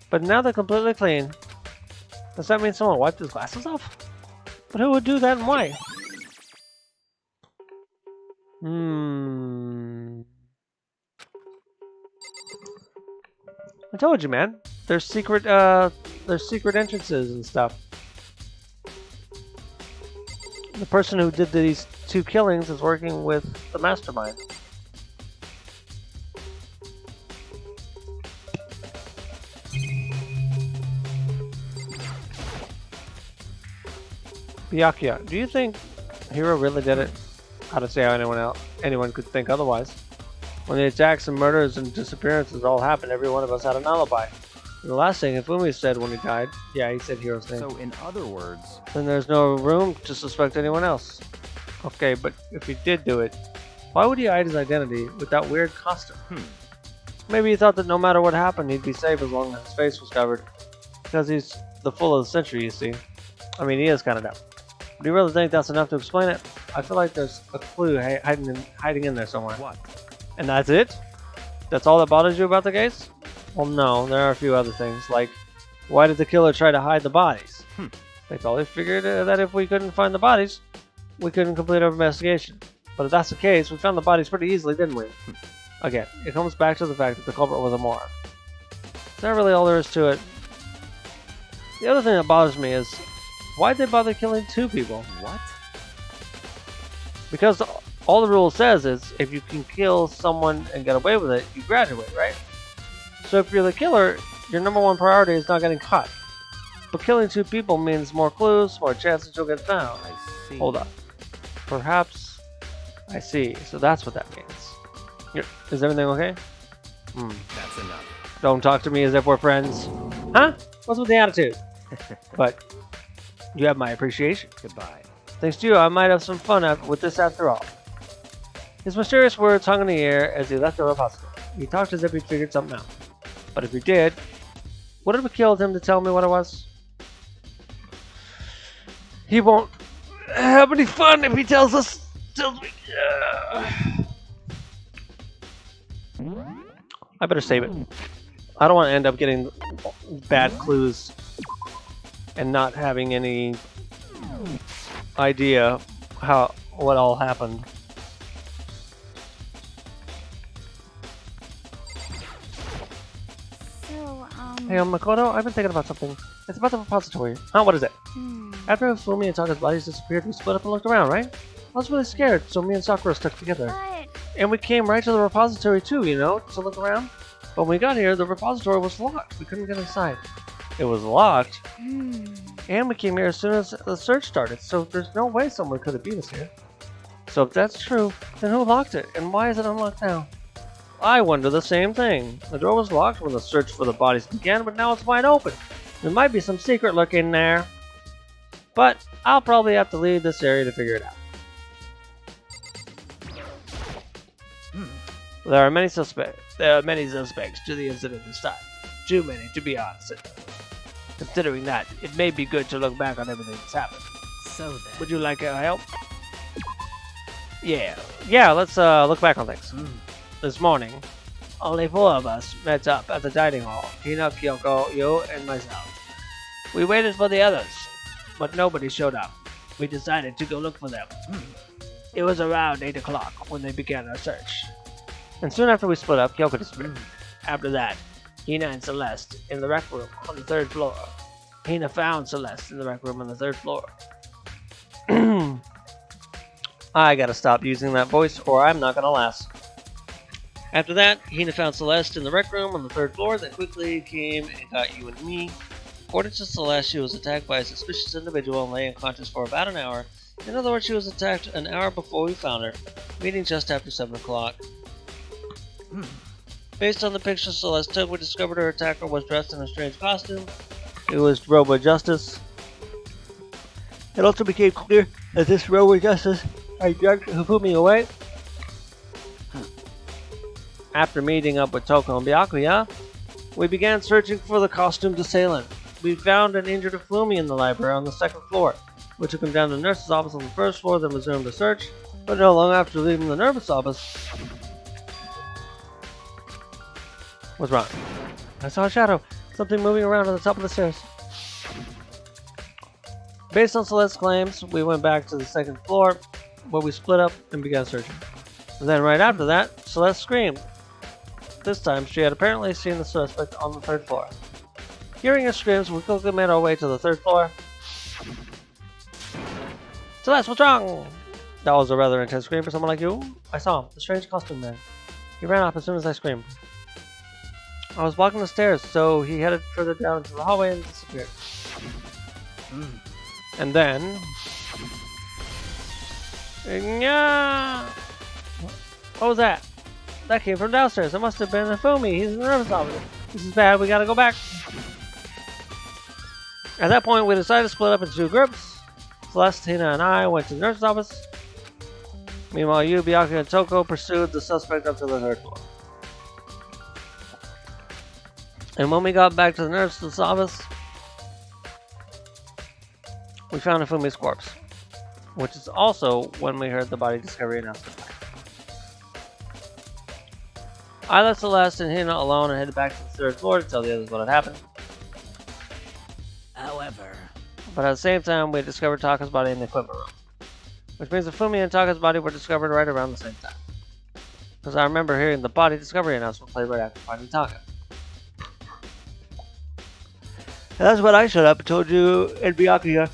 But now they're completely clean. Does that mean someone wiped his glasses off? But who would do that and why? I told you, man. There's secret entrances and stuff. The person who did these 2 killings is working with the mastermind. Byakuya, do you think Hiro really did it? How to say how anyone could think otherwise? When the attacks and murders and disappearances all happened, every one of us had an alibi. And the last thing Ifumi said when he died, yeah, he said Hiro's name. So, in other words... Then there's no room to suspect anyone else. Okay, but if he did do it, why would he hide his identity with that weird costume? Maybe he thought that no matter what happened, he'd be safe as long as his face was covered. Because he's the fool of the century, you see. I mean, he is kind of dumb. Do you really think that's enough to explain it? I feel like there's a clue hiding in there somewhere. What? And that's it? That's all that bothers you about the case? Well, no, there are a few other things, like, why did the killer try to hide the bodies? They probably figured that if we couldn't find the bodies, we couldn't complete our investigation. But if that's the case, we found the bodies pretty easily, didn't we? Again, it comes back to the fact that the culprit was a moron. Is that really all there is to it? The other thing that bothers me is, why'd they bother killing 2 people? What? Because all the rule says is, if you can kill someone and get away with it, you graduate, right? So if you're the killer, your number 1 priority is not getting caught. But killing 2 people means more clues, more chances you'll get found. I see. Hold up. Perhaps... I see. So that's what that means. Is everything okay? That's enough. Don't talk to me as if we're friends. Huh? What's with the attitude? But you have my appreciation. Goodbye. Thanks to you, I might have some fun with this after all. His mysterious words hung in the air as he left the repository. He talked as if he'd figured something out. But if he did, would it have killed him to tell me what it was? He won't have any fun if he tells me. I better save it. I don't want to end up getting bad clues and not having any idea what all happened. Hey, Makoto, I've been thinking about something. It's about the repository. Huh, what is it? After Fumi and Saka's bodies disappeared, we split up and looked around, right? I was really scared, so me and Sakura stuck together. And we came right to the repository too, you know, to look around. But when we got here, the repository was locked. We couldn't get inside. It was locked. And we came here as soon as the search started, so there's no way someone could have beat us here. So if that's true, then who locked it, and why is it unlocked now? I wonder the same thing. The door was locked when the search for the bodies began, but now it's wide open. There might be some secret lurking there. But I'll probably have to leave this area to figure it out. There are many suspects to the incident this time. Too many, to be honest. Considering that, it may be good to look back on everything that's happened. So then. Would you like help? Yeah, let's look back on things. This morning, only 4 of us met up at the dining hall. Hina, Kyoko, you, and myself. We waited for the others, but nobody showed up. We decided to go look for them. It was around 8 o'clock when they began our search. And soon after we split up, Kyoko disappeared. After that, Hina and Celeste in the rec room on the 3rd floor. Hina found Celeste in the rec room on the 3rd floor. I gotta stop using that voice or I'm not gonna last. After that, Hina found Celeste in the rec room on the 3rd floor that quickly came and got you and me. According to Celeste, she was attacked by a suspicious individual and lay unconscious for about an hour. In other words, she was attacked an hour before we found her, meaning just after 7 o'clock. Based on the pictures Celeste took, we discovered her attacker was dressed in a strange costume. It was Robo Justice. It also became clear that this Robo Justice had drugged Hifumi away. After meeting up with Toko and Byakuya, we began searching for the costumed assailant. We found an injured Hifumi in the library on the 2nd floor. We took him down to the nurse's office on the 1st floor, then resumed the search. But no long after leaving the nurse's office... What's wrong? I saw a shadow. Something moving around on the top of the stairs. Based on Celeste's claims, we went back to the 2nd floor, where we split up and began searching. And then right after that, Celeste screamed. This time, she had apparently seen the suspect on the 3rd floor. Hearing her screams, we quickly made our way to the 3rd floor. Celeste, what's wrong? That was a rather intense scream for someone like you. I saw him, the strange costume man. He ran off as soon as I screamed. I was walking the stairs, so he headed further down into the hallway and disappeared. And then... What was that? That came from downstairs. It must have been Hifumi. He's in the nurse's office. This is bad. We gotta go back. At that point, we decided to split up into 2 groups. Celeste, Hina, and I went to the nurse's office. Meanwhile, you, Byakuya, and Toko pursued the suspect up to the 3rd floor. And when we got back to the nurse's office, we found Hifumi's corpse, which is also when we heard the body discovery announcement. I left Celeste and Hina alone and headed back to the 3rd floor to tell the others what had happened. However... But at the same time, we discovered Taka's body in the equipment room. Which means Hifumi and Taka's body were discovered right around the same time. Because I remember hearing the body discovery announcement played right after finding Taka. And that's when I showed up and told you and Byakuya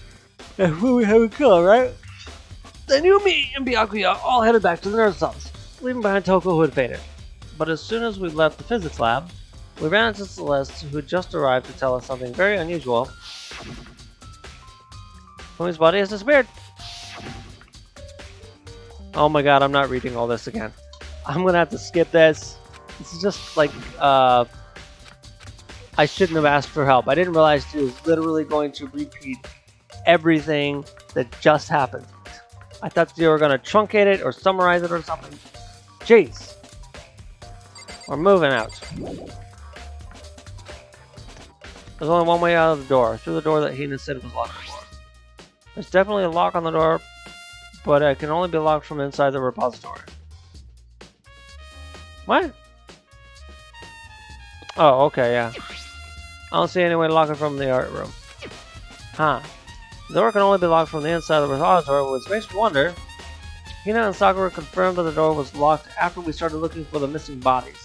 that Hifumi had been killed, right? Then you, me, and Byakuya all headed back to the nurse's office, leaving behind Toko who had fainted. But as soon as we left the physics lab, we ran into Celeste, who had just arrived to tell us something very unusual. Hifumi's body has disappeared. Oh my god, I'm not reading all this again. I'm gonna have to skip this. This is just like, I shouldn't have asked for help. I didn't realize she was literally going to repeat everything that just happened. I thought you were gonna truncate it or summarize it or something. Jeez. We're moving out. There's only one way out of the door, through the door that Hina said was locked before. There's definitely a lock on the door, but it can only be locked from inside the repository. What? Oh, okay, yeah. I don't see any way to lock it from the art room. Huh. The door can only be locked from the inside of the repository, which makes me wonder. Hina and Sakura confirmed that the door was locked after we started looking for the missing bodies.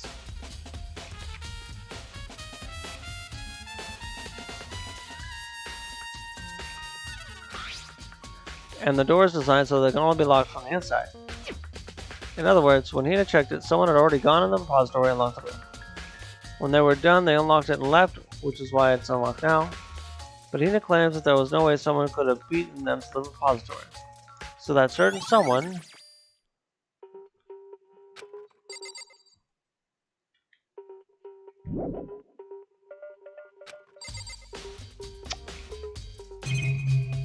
And the door is designed so they can only be locked from the inside. In other words, when Hina checked it, someone had already gone in the repository and locked it. When they were done, they unlocked it and left, which is why it's unlocked now. But Hina claims that there was no way someone could have beaten them to the repository. So that certain someone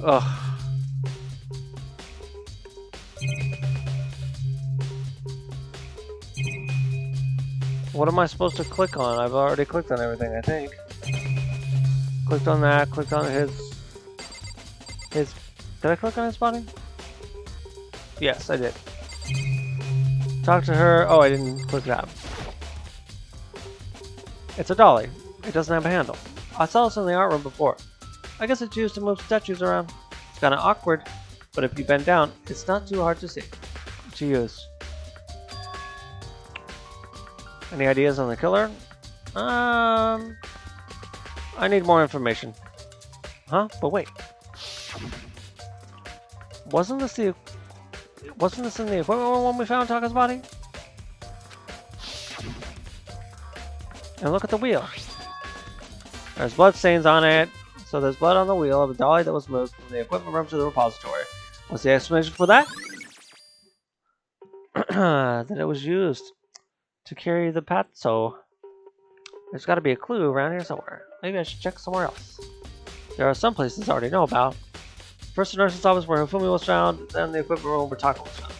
Ugh. What am I supposed to click on? I've already clicked on everything, I think. Clicked on that, clicked on his... Did I click on his body? Yes, I did. Talk to her. Oh, I didn't click that. It's a dolly. It doesn't have a handle. I saw this in the art room before. I guess it's used to move statues around. It's kind of awkward, but if you bend down, it's not too hard to see. To use. Any ideas on the killer? I need more information. Huh? But wait. Wasn't this in the equipment when we found Taka's body? And look at the wheel. There's blood stains on it. So there's blood on the wheel of the dolly that was moved from the equipment room to the repository. What's the explanation for that? That it was used to carry the patso. There's got to be a clue around here somewhere. Maybe I should check somewhere else. There are some places I already know about. First, the nurse's office where Hifumi was found, then the equipment room where Taka was found.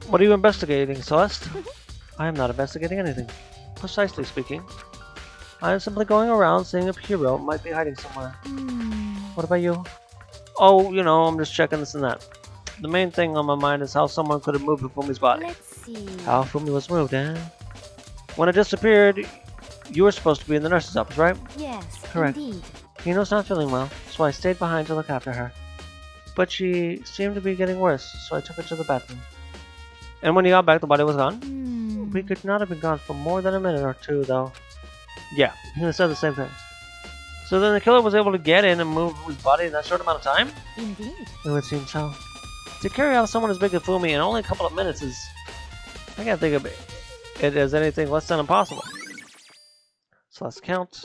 What are you investigating, Celeste? I am not investigating anything. Precisely speaking. I am simply going around seeing if Hero might be hiding somewhere. What about you? Oh, you know, I'm just checking this and that. The main thing on my mind is how someone could have moved Fumi's body. Let's see. How Fumi was moved, eh? When it disappeared, you were supposed to be in the nurse's office, right? Yes, Correct. indeed. Hino's not feeling well, so I stayed behind to look after her. But she seemed to be getting worse, so I took her to the bathroom. And when you got back, the body was gone? We could not have been gone for more than a minute or two, though. Yeah, Hino said the same thing. So then the killer was able to get in and move his body in that short amount of time? Indeed. It would seem so. To carry out someone as big as Fumi in only a couple of minutes is... I can't think of it as anything less than impossible. So let's count.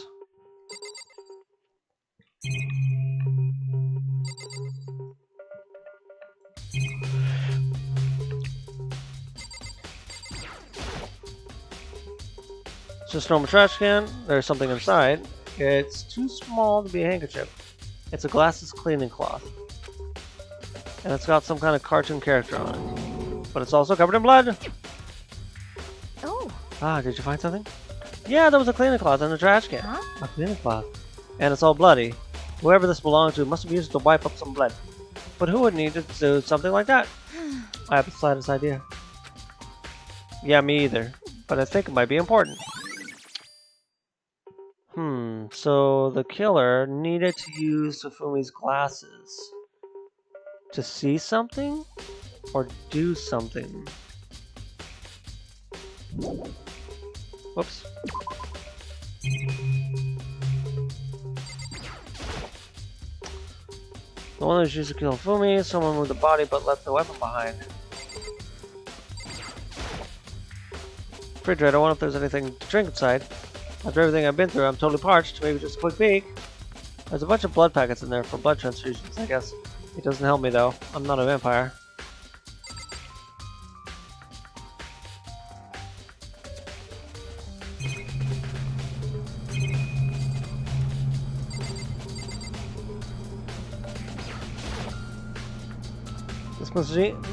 It's just a normal trash can. There's something inside. It's too small to be a handkerchief. It's a glasses cleaning cloth. And it's got some kind of cartoon character on it. But it's also covered in blood! Oh. Ah, did you find something? Yeah, there was a cleaning cloth in the trash can. Huh? A cleaning cloth. And it's all bloody. Whoever this belonged to must have used it to wipe up some blood. But who would need to do something like that? I have the slightest idea. Yeah, me either. But I think it might be important. So the killer needed to use Fumi's glasses to see something or do something. Whoops. The one that was used to kill Fumi, someone moved the body but left the weapon behind. Refrigerator, I wonder if there's anything to drink inside. After everything I've been through, I'm totally parched. Maybe just a quick peek. There's a bunch of blood packets in there for blood transfusions, I guess. It doesn't help me though. I'm not a vampire.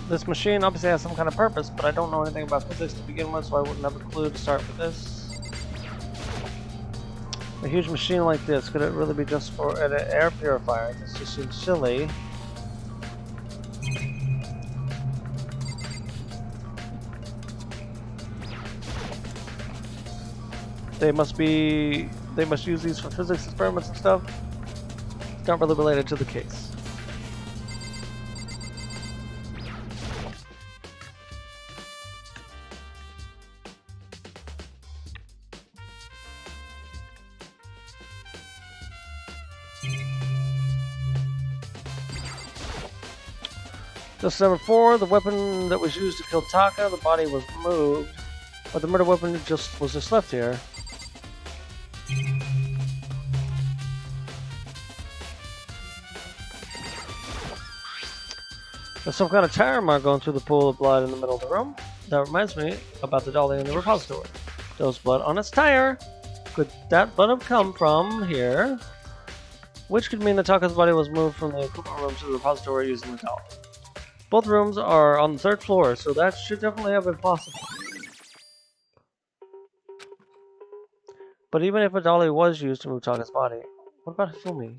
This machine obviously has some kind of purpose, but I don't know anything about physics to begin with, so I wouldn't have a clue to start with this. A huge machine like this, could it really be just for an air purifier? This just seems silly. They must use these for physics experiments and stuff. It's not really related to the case. Just number 4, the weapon that was used to kill Taka, the body was moved, but the murder weapon was just left here. There's some kind of tire mark going through the pool of blood in the middle of the room. That reminds me about the dolly in the repository. There was blood on its tire. Could that blood have come from here? Which could mean that Taka's body was moved from the equipment room to the repository using the dolly. Both rooms are on the 3rd floor, so that should definitely have been possible. But even if a dolly was used to move Taka's body, what about Fumi?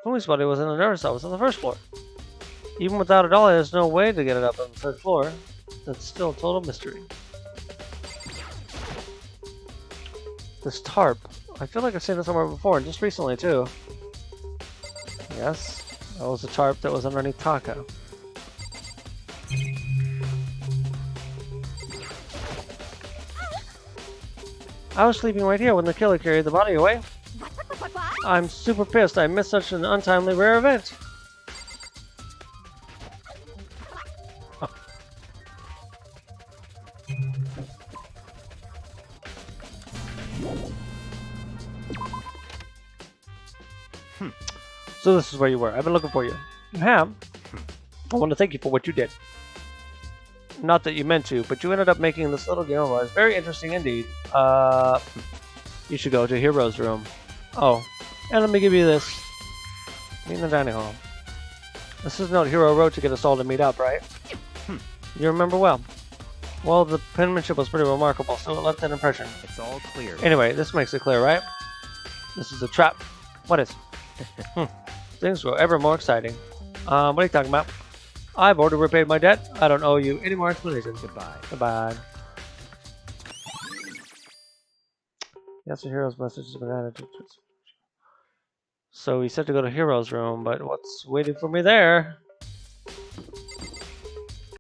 Fumi's body was in the nurse office on the 1st floor. Even without a dolly, there's no way to get it up on the 3rd floor. That's still a total mystery. This tarp. I feel like I've seen it somewhere before, just recently too. Yes, that was a tarp that was underneath Taka. I was sleeping right here when the killer carried the body away. I'm super pissed I missed such an untimely rare event. So this is where you were. I've been looking for you. You have? I want to thank you for what you did. Not that you meant to, but you ended up making this little game of ours very interesting indeed. You should go to Hero's room. Oh, and let me give you this. Meet in the dining hall. This is a note Hero wrote to get us all to meet up, right? You remember well. Well, the penmanship was pretty remarkable, so it left an impression. It's all clear. Anyway, this makes it clear, right? This is a trap. What is? Things grow ever more exciting. What are you talking about? I've already repaid my debt. I don't owe you any more explanations. Goodbye. Goodbye. Yes, the Hero's message has been added to. So he said to go to Hero's room, but what's waiting for me there?